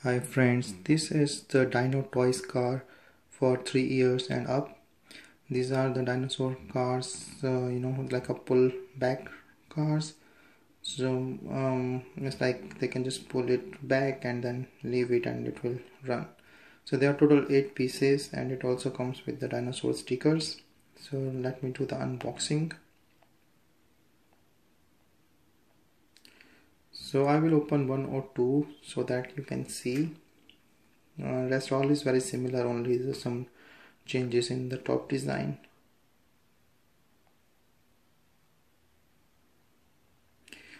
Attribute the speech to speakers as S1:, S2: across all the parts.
S1: Hi friends, this is the Dino Toys car for 3 years and up. These are the dinosaur cars, like a pull back cars. So it's like they can just pull it back and then leave it and it will run. So there are total 8 pieces and it also comes with the dinosaur stickers. So let me do the unboxing. So I will open one or two so that you can see. Rest all is very similar, only there's some changes in the top design.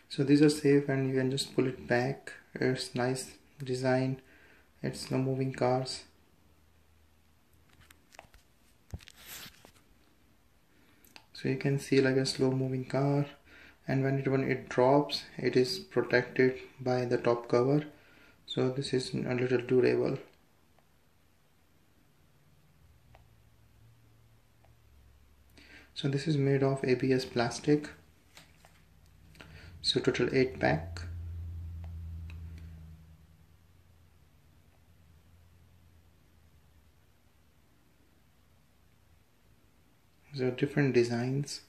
S1: So these are safe and you can just pull it back. It's nice design. It's the moving cars. So you can see like a slow moving car, and when it drops, it is protected by the top cover. So this is a little durable. So this is made of ABS plastic. So total 8 pack. So different designs.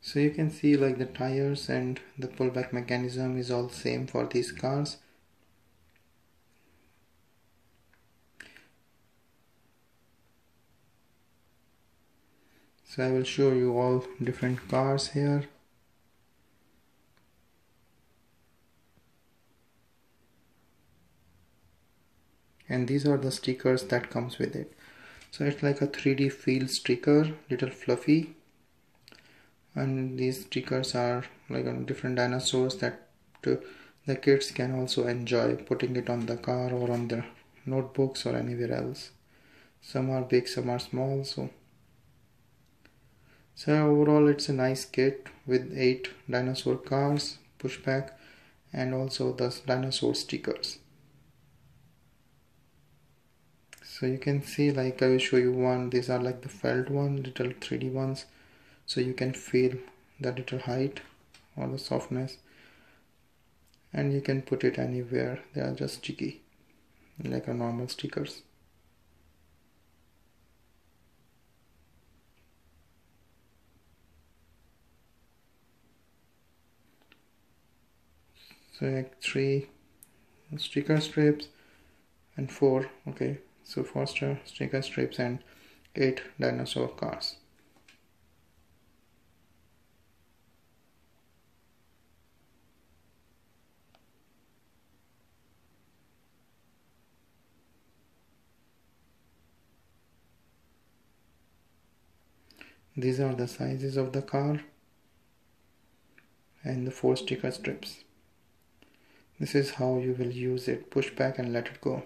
S1: So you can see like the tires and the pullback mechanism is all same for these cars. So I will show you all different cars here. And these are the stickers that comes with it. So it's like a 3D feel sticker, little fluffy. And these stickers are like on different dinosaurs that the kids can also enjoy putting it on the car or on their notebooks or anywhere else. Some are big, some are small. So overall it's a nice kit with 8 dinosaur cars, pushback, and also the dinosaur stickers. So you can see, like I will show you one. These are like the felt one, little 3D ones. So you can feel the little height or the softness, and you can put it anywhere. They are just sticky like a normal stickers. So like 3 sticker strips and 4, okay, so 4 sticker strips and 8 dinosaur cars. These are the sizes of the car and the 4 sticker strips. This is how you will use it. Push back and let it go.